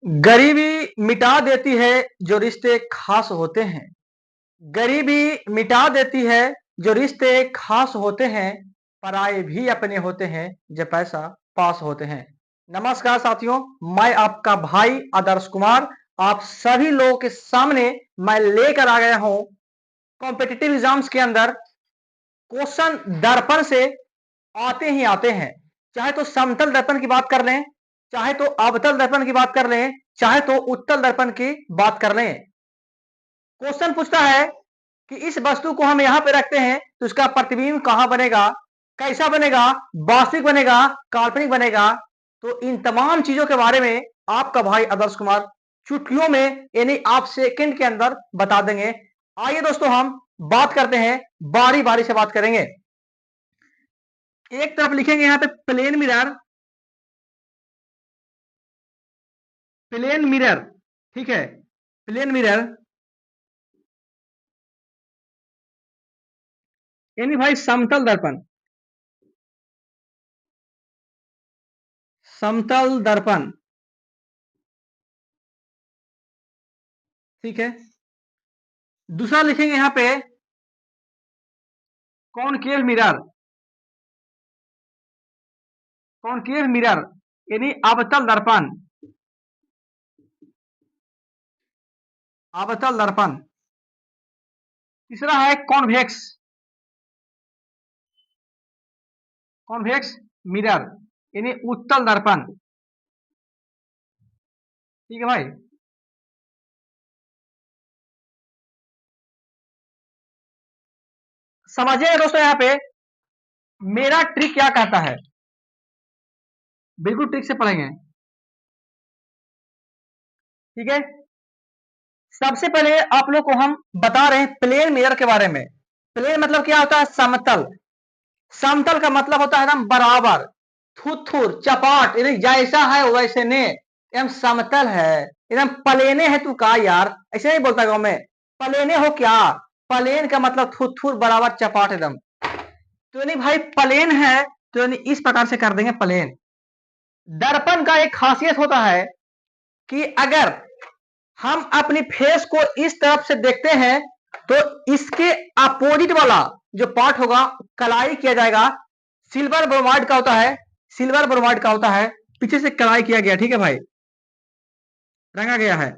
गरीबी मिटा देती है जो रिश्ते खास होते हैं। गरीबी मिटा देती है जो रिश्ते खास होते हैं। पराए भी अपने होते हैं जब पैसा पास होते हैं। नमस्कार साथियों, मैं आपका भाई आदर्श कुमार आप सभी लोगों के सामने मैं लेकर आ गया हूं कॉम्पिटिटिव एग्जाम्स के अंदर क्वेश्चन दर्पण से आते ही आते हैं। चाहे तो समतल दर्पण की बात कर लें, चाहे तो अवतल दर्पण की बात कर लें, चाहे तो उत्तल दर्पण की बात कर लें। क्वेश्चन पूछता है कि इस वस्तु को हम यहां पे रखते हैं तो इसका प्रतिबिंब कहां बनेगा, कैसा बनेगा, वास्तविक बनेगा, काल्पनिक बनेगा। तो इन तमाम चीजों के बारे में आपका भाई आदर्श कुमार चुटकियों में यानी आप सेकंड के अंदर बता देंगे। आइए दोस्तों हम बात करते हैं, बारी बारी से बात करेंगे। एक तरफ लिखेंगे यहां पे प्लेन मिरर, प्लेन मिरर, ठीक है, प्लेन मिरर यानी भाई समतल दर्पण, समतल दर्पण, ठीक है। दूसरा लिखेंगे यहां पे कॉनकेव मिरर, कॉनकेव मिरर यानी अवतल दर्पण, अवतल दर्पण। तीसरा है कॉन्वेक्स, कॉन्वेक्स मिरर यानी उत्तल दर्पण, ठीक है भाई। समझिए दोस्तों यहां पे मेरा ट्रिक क्या कहता है, बिल्कुल ट्रिक से पढ़ेंगे, ठीक है। सबसे पहले आप लोग को हम बता रहे हैं प्लेन मिरर के बारे में। प्लेन मतलब क्या होता है, समतल। समतल का मतलब होता है एकदम बराबर, थुथुर चपाट, यानी जैसा है वैसे ने, एकदम समतल है, एकदम प्लेने है। तू का यार ऐसे नहीं बोलता गांव में, प्लेने हो क्या। प्लेन का मतलब थुथुर बराबर चपाट एकदम। तो नहीं भाई प्लेन है तो नहीं इस प्रकार से कर देंगे प्लेन। दर्पण का एक खासियत होता है कि अगर हम अपनी फेस को इस तरफ से देखते हैं तो इसके अपोजिट वाला जो पार्ट होगा कलाई किया जाएगा। सिल्वर ब्रोमाइड का होता है, सिल्वर ब्रोमाइड का होता है, पीछे से कलाई किया गया, ठीक है भाई, रंगा गया है।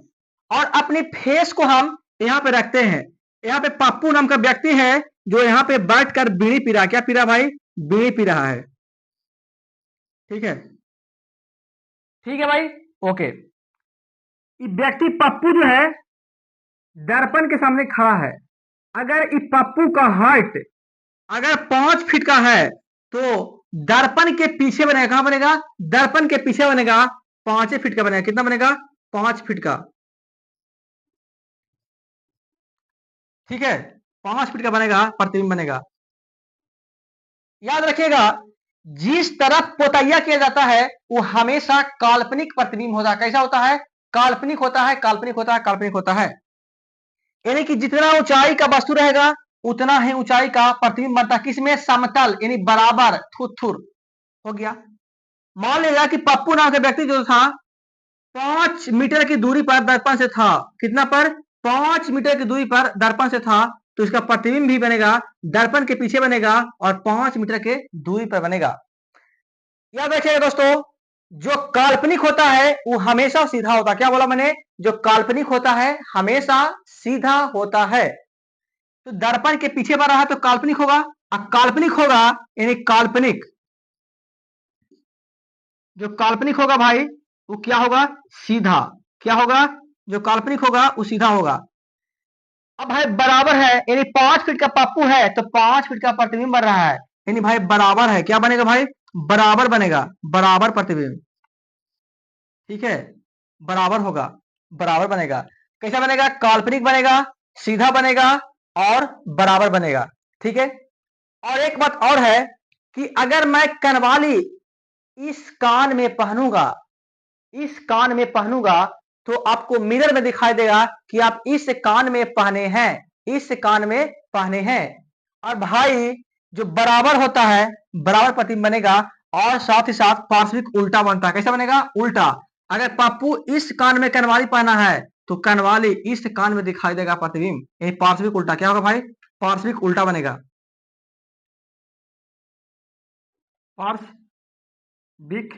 और अपनी फेस को हम यहाँ पे रखते हैं। यहाँ पे पप्पू नाम का व्यक्ति है जो यहाँ पे बैठकर बीड़ी पी रहा है। क्या पी रहा भाई, बीड़ी पी रहा है, ठीक है, ठीक है भाई, ओके। व्यक्ति पप्पू जो है दर्पण के सामने खड़ा है। अगर इस पप्पू का हाइट अगर 5 फीट का है तो दर्पण के पीछे बनेगा, कहां बनेगा, दर्पण के पीछे बनेगा 5 फीट का बनेगा। कितना बनेगा, 5 फीट का, ठीक है, 5 फीट का बनेगा, प्रतिबिंब बनेगा। याद रखिएगा जिस तरफ पोतैया किया जाता है वो हमेशा काल्पनिक प्रतिबिंब होता है। कैसा होता है, काल्पनिक होता है, काल्पनिक होता है, काल्पनिक होता है। यानी कि जितना ऊंचाई का वस्तु रहेगा उतना ही ऊंचाई का प्रतिबिंब बनता है। किसमें, समतल यानी बराबर, थुथुर हो गया। मान लीजिए कि पप्पू नाम का व्यक्ति जो था 5 मीटर की दूरी पर दर्पण से था। कितना पर, 5 मीटर की दूरी पर दर्पण से था। तो इसका प्रतिबिंब भी बनेगा, दर्पण के पीछे बनेगा और 5 मीटर के दूरी पर बनेगा। याद रखिएगा दोस्तों जो काल्पनिक होता है वो हमेशा सीधा होता है। क्या बोला मैंने, जो काल्पनिक होता है हमेशा सीधा होता है। तो दर्पण के पीछे बन रहा है तो काल्पनिक होगा, और काल्पनिक होगा यानी काल्पनिक, जो काल्पनिक होगा भाई वो क्या होगा, सीधा। क्या होगा, जो काल्पनिक होगा वो सीधा होगा। अब भाई बराबर है यानी 5 फीट का पप्पू है तो 5 फीट का प्रतिबिंब बन रहा है, यानी भाई बराबर है। क्या बनेगा भाई, बराबर बनेगा, बराबर प्रतिबिंब, ठीक है, बराबर होगा, बराबर बनेगा। कैसा बनेगा, काल्पनिक बनेगा, सीधा बनेगा और बराबर बनेगा, ठीक है। और एक बात और है कि अगर मैं कनवाली इस कान में पहनूंगा, इस कान में पहनूंगा तो आपको मिरर में दिखाई देगा कि आप इस कान में पहने हैं, इस कान में पहने हैं। और भाई जो बराबर होता है बराबर प्रतिबिंब बनेगा और साथ ही साथ पार्श्विक उल्टा बनता है। कैसा बनेगा, उल्टा। अगर पप्पू इस कान में कनवाली पहना है तो कनवाली इस कान में दिखाई देगा प्रतिबिंब, यही पार्श्विक उल्टा। क्या होगा भाई? पार्श्विक उल्टा बनेगा। पार्श्विक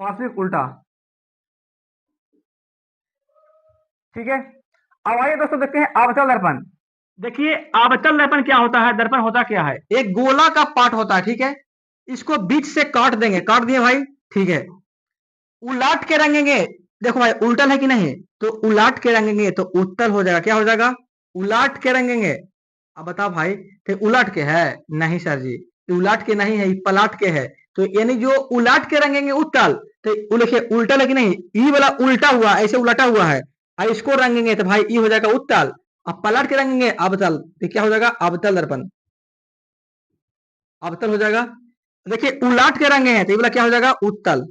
पार्श्विक उल्टा। ठीक है, अब आइए दोस्तों देखते हैं अवतल दर्पण। देखिए अवतल दर्पण क्या होता है? दर्पण होता क्या है? एक गोला का पार्ट होता है, ठीक है, इसको बीच से काट देंगे, काट दिए भाई, ठीक है, उलाट के रंगेंगे। देखो भाई उल्टल है कि नहीं, तो उलाट के रंगेंगे तो उत्तल हो जाएगा। क्या हो जाएगा? उलाट के रंगेंगे। अब बताओ भाई, तो उलट के है? नहीं सर जी, ये उलट के नहीं है, ये पलट के है। तो यानी जो उलट के रंगेंगे उत्तल, तो लिखिए उल्टल है कि नहीं, ई वाला उल्टा हुआ, ऐसे उलटा हुआ है, और इसको रंगेंगे तो भाई ई हो जाएगा उत्तल। अब पलट के रंगेंगे अवतल, तो क्या हो जाएगा? अवतल दर्पण, अवतल हो जाएगा। देखिए उलट के रंगे हैं तो ये वाला क्या हो जाएगा? उत्तल,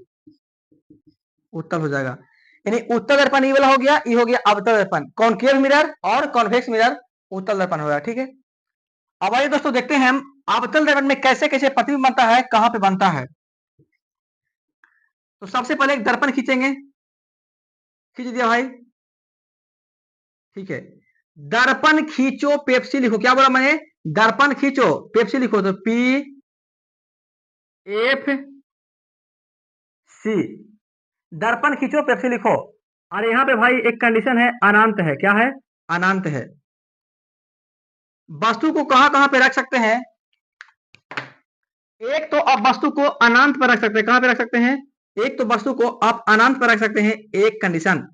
उत्तल हो जाएगा। यानी उत्तल दर्पण ये वाला हो गया, ये हो गया अवतल दर्पण। कॉनकेव मिरर और कॉन्वेक्स मिरर उत्तल दर्पण हो गया, ठीक है। अब आइए दोस्तों देखते हैं हम अवतल दर्पण में कैसे कैसे प्रतिबिंब बनता है, कहां पे बनता है। तो सबसे पहले एक दर्पण खींचेंगे, खींच दिया भाई, ठीक है। दर्पण खींचो पेप्सी लिखो। क्या बोला मैंने? दर्पण खींचो पेप्सी लिखो, तो पी एफ सी, दर्पण खींचो पेप्सी लिखो। और यहाँ पे भाई एक कंडीशन है, अनंत है। क्या है? अनंत है। वस्तु को कहां कहां पे रख सकते हैं? एक तो आप वस्तु को अनंत पर रख सकते हैं। कहां पे रख सकते हैं? एक तो वस्तु को आप अनंत पर रख सकते हैं, एक कंडीशन।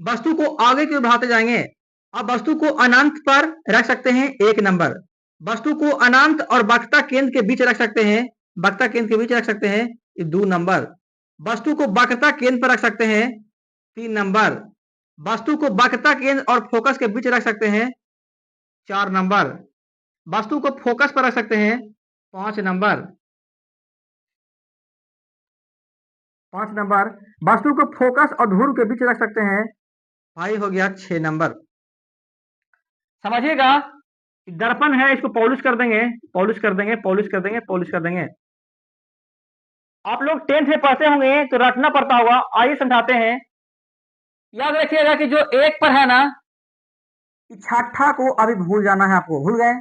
वस्तु को आगे क्यों बढ़ाते जाएंगे? अब वस्तु को अनंत पर रख सकते हैं, एक नंबर। वस्तु को अनंत और वक्रता केंद्र के बीच रख सकते हैं, वक्रता केंद्र के बीच रख सकते हैं, ये 2 नंबर। वस्तु को वक्रता केंद्र पर रख सकते हैं, 3 नंबर। वस्तु को वक्रता केंद्र और फोकस के बीच रख सकते हैं, 4 नंबर। वस्तु को फोकस पर रख सकते हैं, 5 नंबर, 5 नंबर। वस्तु को फोकस और ध्रुव के बीच रख सकते हैं, भाई हो गया 6 नंबर। समझिएगा, दर्पण है, इसको पॉलिश कर देंगे, पॉलिश कर देंगे, पॉलिश कर देंगे, पॉलिश कर देंगे। आप लोग 10th में पढ़ते होंगे तो रटना पड़ता होगा, आइए समझाते हैं। याद रखिएगा कि जो एक पर है ना, छठा को अभी भूल जाना है आपको। भूल गए?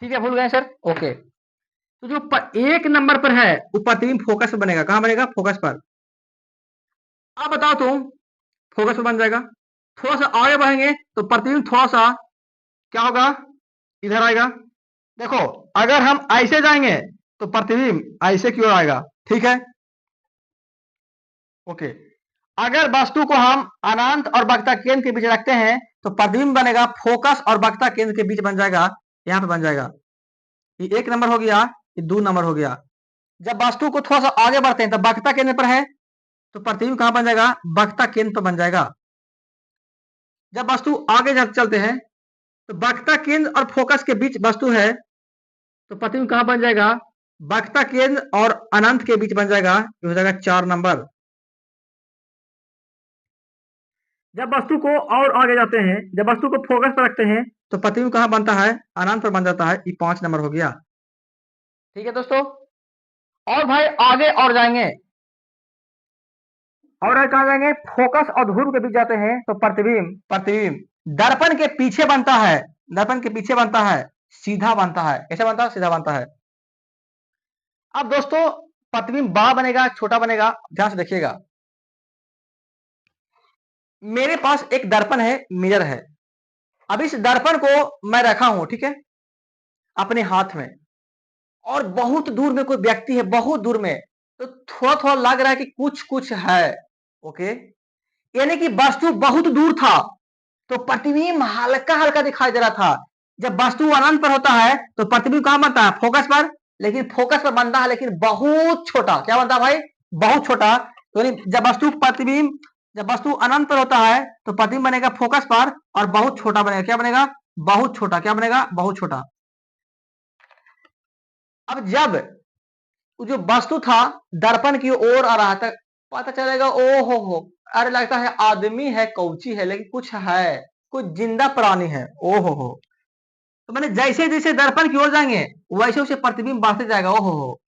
ठीक है, भूल गए सर, ओके। तो जो एक नंबर पर है वो प्रतिबिंब फोकस पर बनेगा। कहां बनेगा? फोकस पर। अब बताओ तुम, फोकस पर बन जाएगा। थोड़ा सा आगे बढ़ेंगे तो प्रतिबिंब थोड़ा सा क्या होगा? इधर आएगा। देखो अगर हम ऐसे जाएंगे तो प्रतिबिंब ऐसे की ओर आएगा, ठीक है, ओके। अगर वस्तु को हम अनंत और वक्रता केंद्र के बीच रखते हैं तो प्रतिबिंब बनेगा फोकस और वक्रता केंद्र के बीच बन जाएगा, यहां पे बन जाएगा। ये 1 नंबर हो गया, ये 2 नंबर हो गया। जब वस्तु को थोड़ा सा आगे बढ़ते हैं तो वक्रता केंद्र पर है तो प्रतिबिंब कहां बन जाएगा? वक्रता केंद्र पर बन जाएगा। जब वस्तु आगे चलते हैं तो वक्रता केंद्र और फोकस के बीच वस्तु है तो प्रतिबिंब कहां बन जाएगा? वक्रता केंद्र और अनंत के बीच बन जाएगा, ये हो जाएगा 4 नंबर। जब वस्तु को और आगे जाते हैं, जब वस्तु को फोकस पर रखते हैं तो प्रतिबिंब कहां बनता है? अनंत पर बन जाता है, ये 5 नंबर हो गया। ठीक है दोस्तों, और भाई आगे और जाएंगे, और कहा जाएंगे, फोकस और ध्रुव के बीच जाते हैं तो प्रतिबिंब, प्रतिबिंब दर्पण के पीछे बनता है, दर्पण के पीछे बनता है, सीधा बनता है। कैसे बनता है? सीधा बनता है। अब दोस्तों प्रतिबिंब बड़ा बनेगा छोटा बनेगा, ध्यान से देखिएगा। मेरे पास एक दर्पण है, मिरर है। अब इस दर्पण को मैं रखा हूं, ठीक है, अपने हाथ में, और बहुत दूर में कोई व्यक्ति है, बहुत दूर में, तो थोड़ा थोड़ा लग रहा है कि कुछ कुछ है, ओके। यानी कि वस्तु बहुत दूर था तो प्रतिबिंब हल्का हल्का दिखाई दे रहा था। जब वस्तु अनंत पर होता है तो प्रतिबिंब कहां बनता है? फोकस पर। लेकिन फोकस पर बनता है लेकिन बहुत छोटा। क्या बनता है भाई? बहुत छोटा। तो जब वस्तु प्रतिबिंब, जब वस्तु अनंत पर होता है तो प्रतिबिंब बनेगा फोकस पर और बहुत छोटा बनेगा। क्या बनेगा? बहुत छोटा। क्या बनेगा? बहुत छोटा। अब जब जो वस्तु था दर्पण की ओर आ रहा था, पता चलेगा ओ हो, अरे लगता है आदमी है, कौची है, लेकिन कुछ है, कुछ जिंदा प्राणी है। ओ हो, तो मैंने जैसे जैसे दर्पण की ओर जाएंगे वैसे वैसे प्रतिबिंब बढ़ते जाएगा। ओ हो,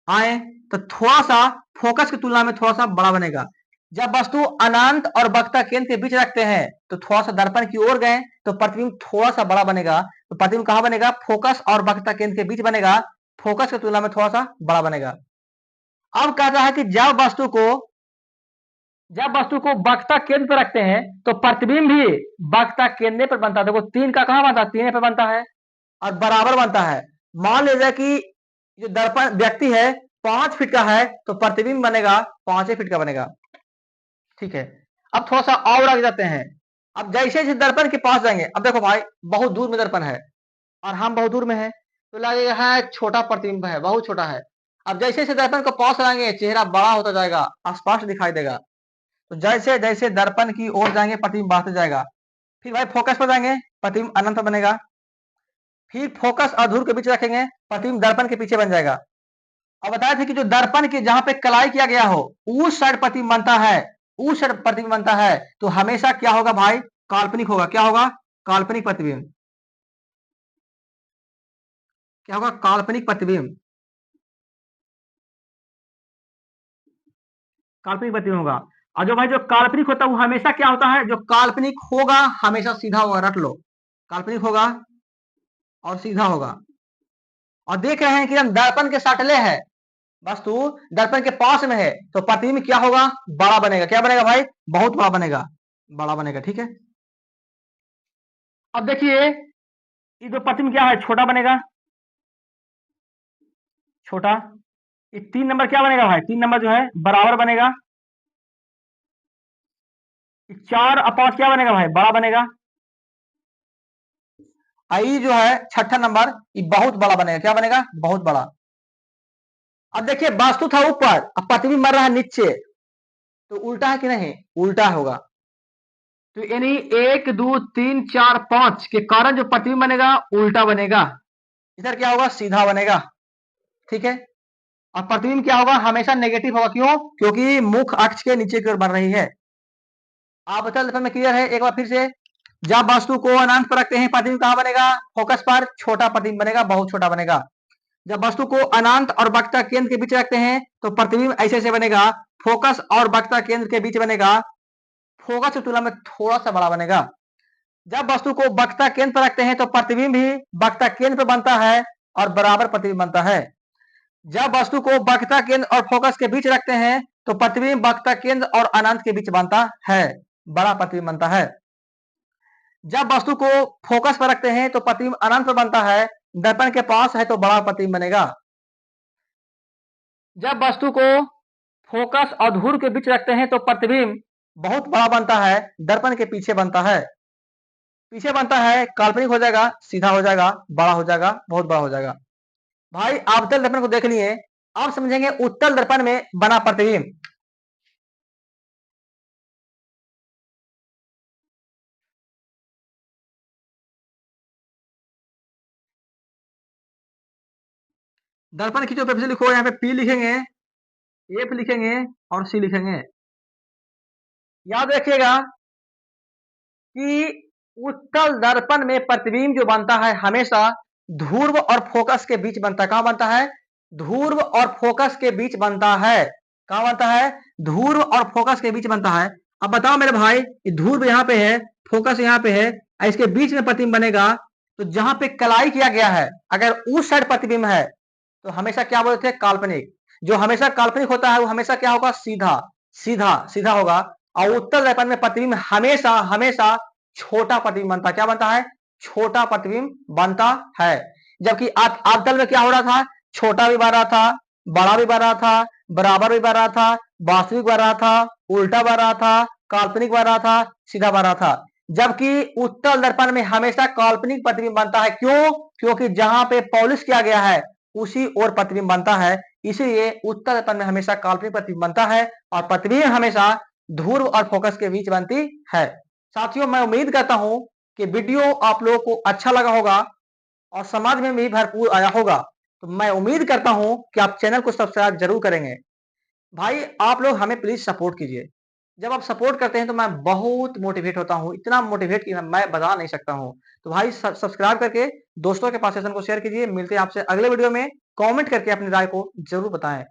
आए तो थोड़ा सा फोकस की तुलना में थोड़ा सा बड़ा बनेगा। जब वस्तु अनंत और वक्रता केंद्र के बीच रखते हैं तो थोड़ा सा दर्पण की ओर गए तो प्रतिबिंब थोड़ा सा बड़ा बनेगा। तो प्रतिबिंब कहां बनेगा? फोकस और वक्रता केंद्र के बीच बनेगा। फोकस की तुलना में थोड़ा सा बड़ा बनेगा। अब कहता है कि जब वस्तु को वक्रता केंद्र पर रखते हैं तो प्रतिबिंब भी वक्रता केंद्र पर बनता है। देखो 3 का कहां बनता है? 3 पर बनता है और बराबर बनता है। मान लीजिए कि जो दर्पण व्यक्ति है 5 फीट का है तो प्रतिबिंब बनेगा 5 फीट का बनेगा। ठीक है, अब थोड़ा सा और आगे जाते हैं। अब जैसे जैसे दर्पण के पास जाएंगे, अब देखो भाई बहुत दूर में दर्पण है और हम बहुत दूर में है तो लगेगा है छोटा प्रतिबिंब है, बहुत छोटा है। अब जैसे जैसे दर्पण को पास लाएंगे चेहरा बड़ा होता जाएगा, स्पष्ट दिखाई देगा। तो जैसे जैसे दर्पण की ओर जाएंगे प्रतिबिंब बढ़ते जाएगा। फिर भाई फोकस पर जाएंगे प्रतिबिंब अनंत बनेगा। फिर फोकस और धूर के बीच रखेंगे प्रतिबिंब दर्पण के पीछे बन जाएगा। और बताया था कि जो दर्पण के जहां पे कलाई किया गया हो उस साइड प्रतिबिंब बनता है, उस साइड प्रतिबिंब बनता है तो हमेशा क्या होगा भाई? काल्पनिक होगा। क्या होगा? काल्पनिक प्रतिबिंब। क्या होगा? काल्पनिक प्रतिबिंब। काल्पनिक प्रतिबिंब होगा। और जो भाई जो काल्पनिक होता है वो हमेशा क्या होता है? जो काल्पनिक होगा हमेशा सीधा होगा, रख लो। काल्पनिक होगा और सीधा होगा। और देख रहे हैं कि हम दर्पण के सटले है, वस्तु दर्पण के पास में है तो प्रतिबिंब क्या होगा? बड़ा बनेगा। क्या बनेगा भाई? बहुत बड़ा बनेगा, बड़ा बनेगा। ठीक है, अब देखिए ये जो प्रतिबिंब क्या है? छोटा बनेगा, छोटा। ये 3 नंबर क्या बनेगा भाई? 3 नंबर जो है बराबर बनेगा। 4 और 5 क्या बनेगा भाई? बड़ा बनेगा। आई जो है छठा नंबर ये बहुत बड़ा बनेगा। क्या बनेगा? बहुत बड़ा। अब देखिए वास्तु था ऊपर, अब प्रतिबिंब मर रहा है नीचे, तो उल्टा है कि नहीं? उल्टा होगा। तो यानी 1 2 3 4 5 के कारण जो प्रतिबिंब बनेगा उल्टा बनेगा। इधर क्या होगा? सीधा बनेगा। ठीक है, और प्रतिबिंब क्या होगा? हमेशा नेगेटिव होगा। क्यों? क्योंकि मुख अक्ष के नीचे की ओर बन रही है। आप बता में क्लियर है? एक बार फिर से, जब वस्तु को अनंत पर रखते हैं प्रतिबिंब कहां बनेगा? फोकस पर छोटा प्रतिबिंब बनेगा, बहुत छोटा बनेगा। जब वस्तु को अनंत और वक्रता केंद्र के बीच रखते हैं तो प्रतिबिंब ऐसे ऐसे बनेगा, फोकस और वक्रता केंद्र के बीच बनेगा, फोकस की तुलना में थोड़ा सा बड़ा बनेगा। जब वस्तु को वक्रता केंद्र पर रखते हैं तो प्रतिबिंब भी वक्रता केंद्र पर बनता है और बराबर प्रतिबिंब बनता है। जब वस्तु को वक्रता केंद्र और फोकस के बीच रखते हैं तो प्रतिबिंब वक्रता केंद्र और अनंत के बीच बनता है, बड़ा प्रतिबिंब बनता है। जब वस्तु को फोकस पर रखते हैं तो प्रतिबिंब अनंत पर बनता है, दर्पण के पास है तो बड़ा प्रतिबिंब बनेगा। जब वस्तु को फोकस और धूर के बीच रखते हैं तो प्रतिबिंब बहुत बड़ा बनता है, दर्पण के पीछे बनता है। पीछे बनता है काल्पनिक हो जाएगा, सीधा हो जाएगा, बड़ा हो जाएगा, बहुत बड़ा हो जाएगा। भाई अवतल दर्पण को देख लिए, अब समझेंगे उत्तल दर्पण में बना प्रतिबिंब। दर्पण की जो पेपर लिखो, यहाँ पे पी लिखेंगे, एफ लिखेंगे और सी लिखेंगे। याद रखिएगा कि उत्तल दर्पण में प्रतिबिंब जो बनता है हमेशा ध्रुव और फोकस के बीच बनता है। कहां बनता है? ध्रुव और फोकस के बीच बनता है। कहां बनता है? ध्रुव और फोकस के बीच बनता है। अब बताओ मेरे भाई, ध्रुव यहाँ पे है, फोकस यहाँ पे है, इसके बीच में प्रतिबिंब बनेगा तो जहां पे कलाई किया गया है अगर उस साइड प्रतिबिंब है तो हमेशा क्या बोलते हैं? काल्पनिक। जो हमेशा काल्पनिक होता है वो हमेशा क्या होगा? सीधा, सीधा सीधा होगा। और उत्तल दर्पण में प्रतिबिंब हमेशा हमेशा छोटा प्रतिबिंब बनता है। क्या बनता है? छोटा प्रतिबिंब बनता है। जबकि अवतल में क्या हो रहा था? छोटा भी बन रहा था, बड़ा भी बन रहा था, बराबर भी बन रहा था, वास्तविक बन रहा था, उल्टा बन रहा था, काल्पनिक बन रहा था, सीधा बन रहा था। जबकि उत्तल दर्पण में हमेशा काल्पनिक प्रतिबिंब बनता है। क्यों? क्योंकि जहां पे पॉलिश किया गया है उसी ओर प्रतिबिंब बनता है, इसलिए उत्तल दर्पण में हमेशा काल्पनिक प्रतिबिंब बनता है और प्रतिबिंब हमेशा ध्रुव और फोकस के बीच बनती है। साथियों मैं उम्मीद करता हूं कि वीडियो आप लोगों को अच्छा लगा होगा और समझ में भी भरपूर आया होगा। तो मैं उम्मीद करता हूं कि आप चैनल को सब्सक्राइब जरूर करेंगे। भाई आप लोग हमें प्लीज सपोर्ट कीजिए। जब आप सपोर्ट करते हैं तो मैं बहुत मोटिवेट होता हूं, इतना मोटिवेट कि मैं बता नहीं सकता हूं। तो भाई सब्सक्राइब करके दोस्तों के पास सेशन को शेयर कीजिए। मिलते हैं आपसे अगले वीडियो में। कमेंट करके अपनी राय को जरूर बताएं।